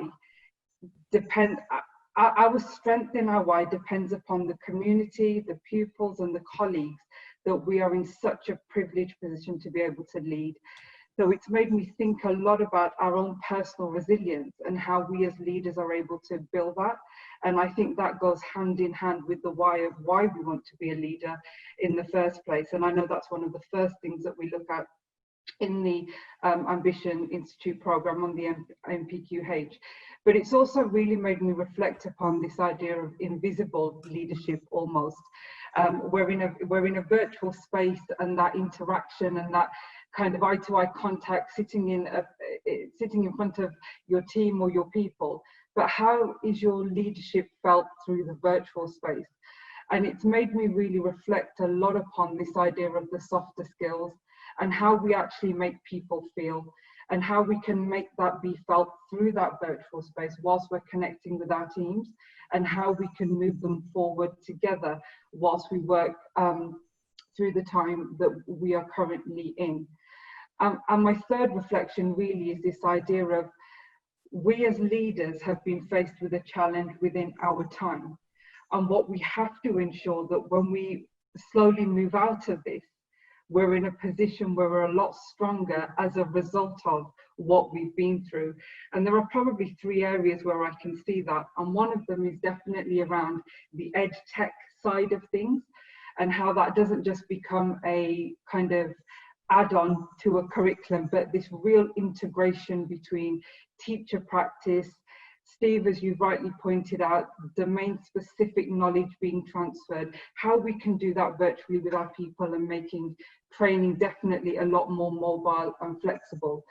our strength in our why depends upon the community, the pupils and the colleagues that we are in such a privileged position to be able to lead. So it's made me think a lot about our own personal resilience and how we as leaders are able to build that. And I think that goes hand in hand with the why of why we want to be a leader in the first place. And I know that's one of the first things that we look at in the Ambition Institute program on the MPQH. But it's also really made me reflect upon this idea of invisible leadership almost. We're in a virtual space, and that interaction and that kind of eye-to-eye contact, sitting in front of your team or your people. But how is your leadership felt through the virtual space? And it's made me really reflect a lot upon this idea of the softer skills and how we actually make people feel, and how we can make that be felt through that virtual space whilst we're connecting with our teams, and how we can move them forward together whilst we work through the time that we are currently in. And my third reflection really is this idea of we as leaders have been faced with a challenge within our time. And what we have to ensure that when we slowly move out of this, we're in a position where we're a lot stronger as a result of what we've been through. And there are probably three areas where I can see that. And one of them is definitely around the ed tech side of things, and how that doesn't just become a kind of add-on to a curriculum, but this real integration between teacher practice, Steve, as you rightly pointed out, domain-specific knowledge being transferred, how we can do that virtually with our people and making training definitely a lot more mobile and flexible.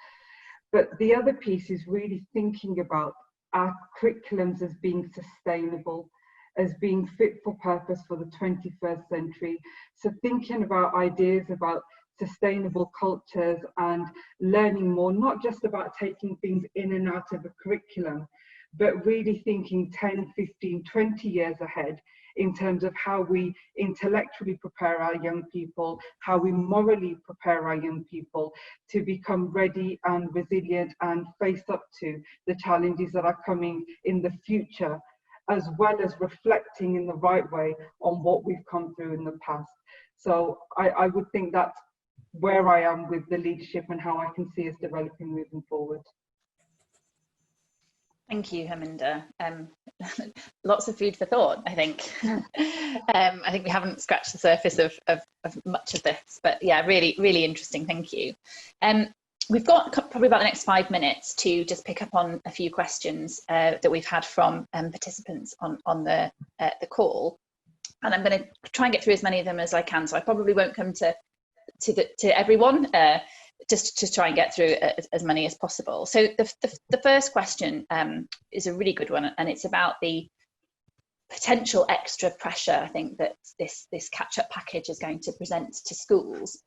But the other piece is really thinking about our curriculums as being sustainable, as being fit for purpose for the 21st century. So thinking about ideas about sustainable cultures and learning more, not just about taking things in and out of a curriculum, but really thinking 10, 15, 20 years ahead in terms of how we intellectually prepare our young people, how we morally prepare our young people to become ready and resilient and face up to the challenges that are coming in the future, as well as reflecting in the right way on what we've come through in the past. So I would think that's where I am with the leadership and how I can see us developing moving forward. Thank you, Herminder. Lots of food for thought, I think. I think we haven't scratched the surface of much of this, but yeah, really, really interesting. Thank you. We've got probably about the next 5 minutes to just pick up on a few questions that we've had from participants on the call, and I'm going to try and get through as many of them as I can. So I probably won't come to everyone. Just to try and get through as many as possible. So the first question is a really good one, and it's about the potential extra pressure, I think, that this catch-up package is going to present to schools.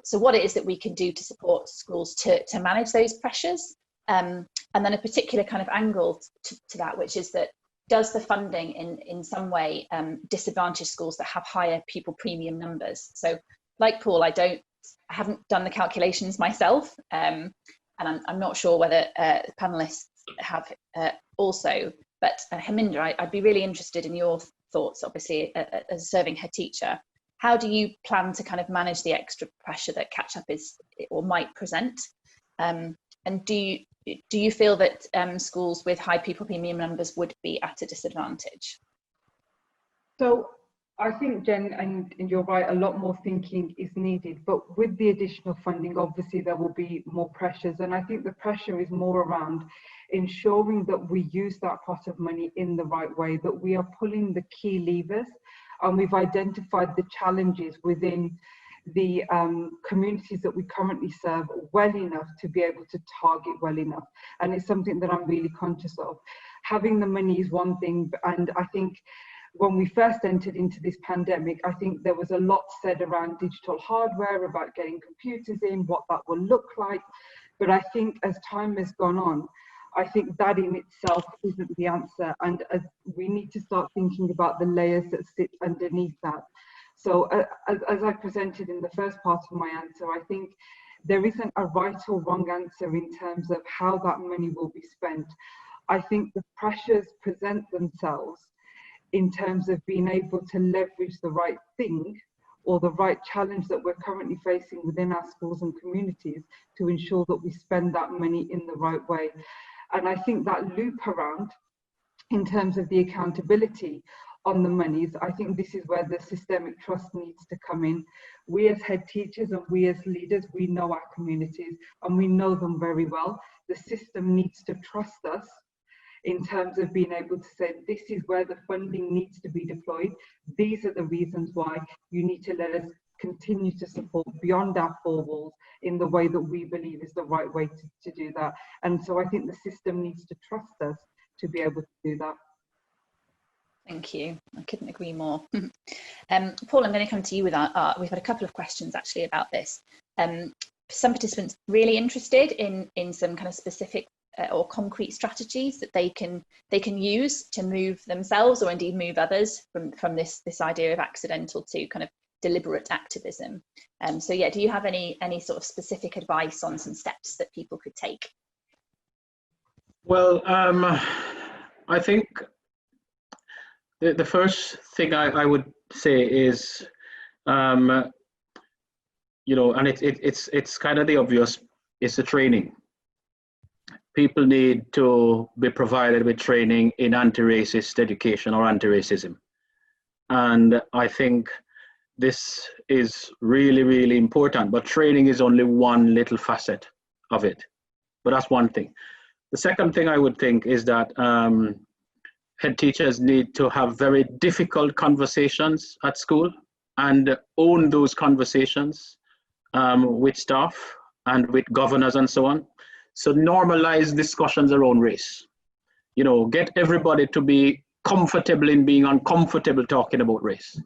So what it is that we can do to support schools to manage those pressures, and then a particular kind of angle to that, which is that, does the funding in some way disadvantage schools that have higher pupil premium numbers? So like Paul, I haven't done the calculations myself, and I'm not sure whether panelists have also, but Herminder, I'd be really interested in your thoughts, obviously, as a serving head teacher. How do you plan to kind of manage the extra pressure that catch-up is or might present? And do you feel that schools with high pupil premium numbers would be at a disadvantage? So I think, Jen, and you're right, a lot more thinking is needed, but with the additional funding, obviously there will be more pressures. And I think the pressure is more around ensuring that we use that pot of money in the right way, that we are pulling the key levers, and we've identified the challenges within the communities that we currently serve well enough to be able to target well enough. And it's something that I'm really conscious of. Having the money is one thing, and I think when we first entered into this pandemic, I think there was a lot said around digital hardware, about getting computers in, what that will look like. But I think as time has gone on, I think that in itself isn't the answer. And we need to start thinking about the layers that sit underneath that. So as I presented in the first part of my answer, I think there isn't a right or wrong answer in terms of how that money will be spent. I think the pressures present themselves in terms of being able to leverage the right thing or the right challenge that we're currently facing within our schools and communities to ensure that we spend that money in the right way. And I think that loop around in terms of the accountability on the monies, I think this is where the systemic trust needs to come in. We as head teachers and we as leaders, we know our communities and we know them very well. The system needs to trust us in terms of being able to say, this is where the funding needs to be deployed. These are the reasons why you need to let us continue to support beyond our four walls in the way that we believe is the right way to do that. And so I think the system needs to trust us to be able to do that. Thank you. I couldn't agree more. Paul, I'm going to come to you with our we've had a couple of questions actually about this. Some participants really interested in some kind of specific or concrete strategies that they can use to move themselves or indeed move others from this idea of accidental to kind of deliberate activism. So yeah, do you have any sort of specific advice on some steps that people could take? Well, I think the first thing I would say is, you know, and it's kind of the obvious, it's the training. People need to be provided with training in anti-racist education or anti-racism. And I think this is really, really important, but training is only one little facet of it. But that's one thing. The second thing I would think is that head teachers need to have very difficult conversations at school and own those conversations with staff and with governors and so on. So normalize discussions around race. You know, get everybody to be comfortable in being uncomfortable talking about race.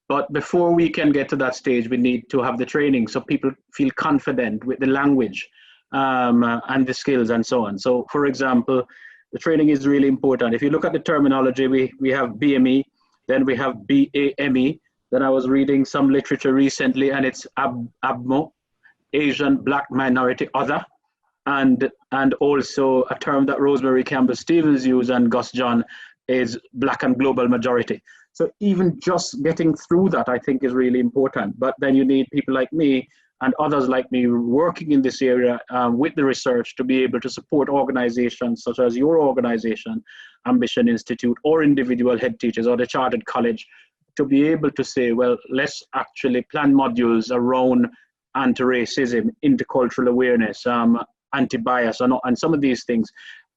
But before we can get to that stage, we need to have the training so people feel confident with the language and the skills and so on. So for example, the training is really important. If you look at the terminology, we have BME, then we have BAME. Then I was reading some literature recently and it's ABMO, Asian, Black, Minority, Other. And also a term that Rosemary Campbell Stevens used and Gus John is Black and Global Majority. So even just getting through that, I think, is really important. But then you need people like me and others like me working in this area with the research to be able to support organizations such as your organization, Ambition Institute, or individual head teachers or the Chartered College, to be able to say, well, let's actually plan modules around anti-racism, intercultural awareness, anti-bias, and some of these things.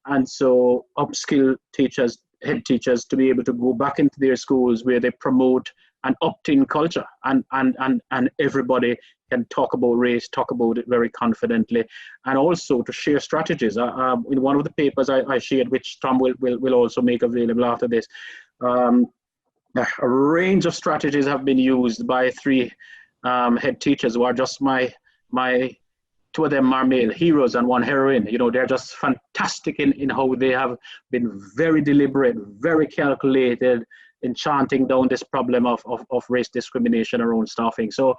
And so upskill teachers, head teachers, to be able to go back into their schools where they promote an opt-in culture and everybody can talk about race, talk about it very confidently, and also to share strategies. In one of the papers I shared, which Tom will also make available after this, A range of strategies have been used by 3 head teachers who are just my 2 of them are male heroes and 1 heroine. You know, they're just fantastic in how they have been very deliberate, very calculated in chanting down this problem of race discrimination around staffing. So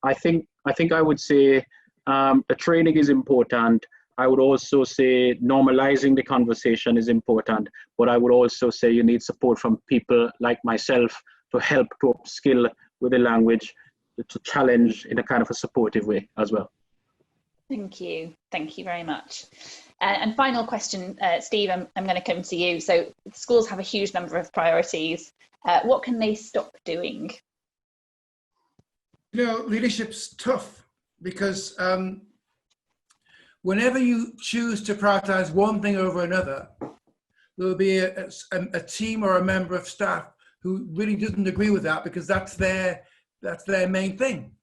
I think I would say the training is important. I would also say normalizing the conversation is important, but I would also say you need support from people like myself to help to upskill with the language, to challenge in a kind of a supportive way as well. Thank you very much. And final question, Steve, I'm going to come to you. So schools have a huge number of priorities. What can they stop doing? You know, leadership's tough because whenever you choose to prioritize one thing over another, there'll be a team or a member of staff who really doesn't agree with that because that's their main thing.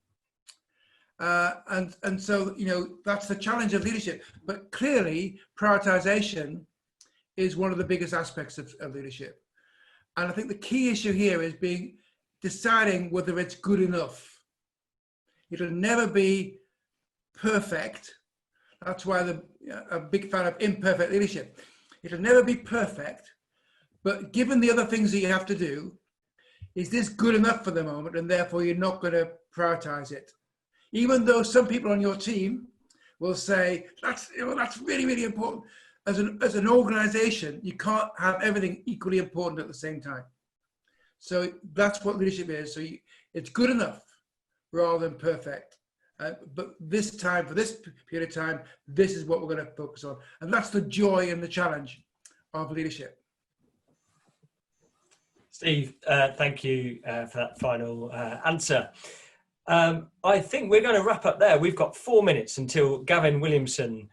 And so, you know, that's the challenge of leadership. But clearly, prioritization is one of the biggest aspects of leadership. And I think the key issue here is deciding whether it's good enough. It'll never be perfect. That's why I'm a big fan of imperfect leadership. It'll never be perfect, but given the other things that you have to do, is this good enough for the moment? And therefore you're not going to prioritize it. Even though some people on your team will say, that's really, really important. As an organization, you can't have everything equally important at the same time. So that's what leadership is. So it's good enough rather than perfect. But this time, for this period of time, this is what we're going to focus on. And that's the joy and the challenge of leadership. Steve, thank you for that final answer. I think we're going to wrap up there. We've got 4 minutes until Gavin Williamson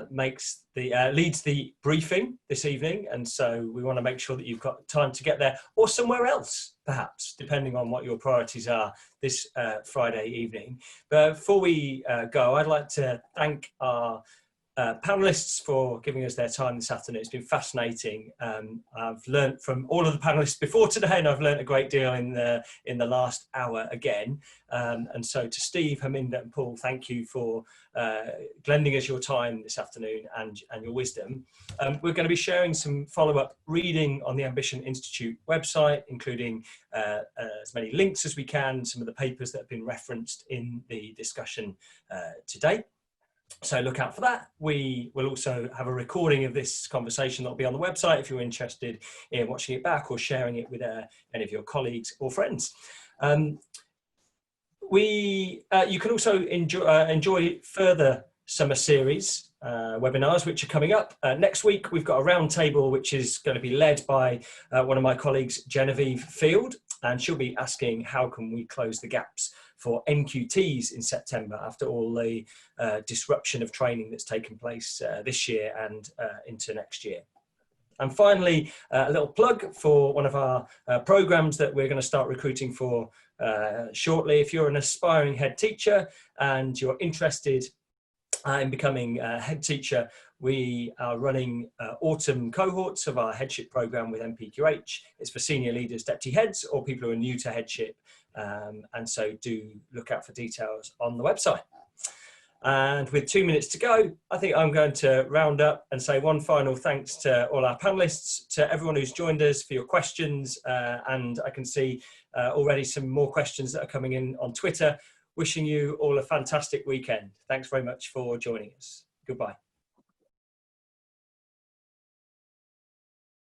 leads the briefing this evening, and so we want to make sure that you've got time to get there or somewhere else, perhaps, depending on what your priorities are this Friday evening. But before we go, I'd like to thank our panelists for giving us their time this afternoon. It's been fascinating. I've learned from all of the panelists before today, and I've learned a great deal in the last hour again. And so to Steve, Herminder and Paul, thank you for lending us your time this afternoon and your wisdom. We're going to be sharing some follow-up reading on the Ambition Institute website, including as many links as we can, some of the papers that have been referenced in the discussion today. So look out for that. We will also have a recording of this conversation that will be on the website if you're interested in watching it back or sharing it with any of your colleagues or friends. You can also enjoy further summer series webinars which are coming up. Next week we've got a roundtable which is going to be led by one of my colleagues, Genevieve Field, and she'll be asking how can we close the gaps for NQTs in September after all the disruption of training that's taken place this year and into next year. And finally, a little plug for one of our programs that we're going to start recruiting for shortly. If you're an aspiring head teacher and you're interested in becoming a head teacher, we are running autumn cohorts of our headship program with MPQH. It's for senior leaders, deputy heads, or people who are new to headship. And so do look out for details on the website. And with 2 minutes to go, I think I'm going to round up and say one final thanks to all our panelists, to everyone who's joined us for your questions. And I can see already some more questions that are coming in on Twitter. Wishing you all a fantastic weekend. Thanks very much for joining us. Goodbye.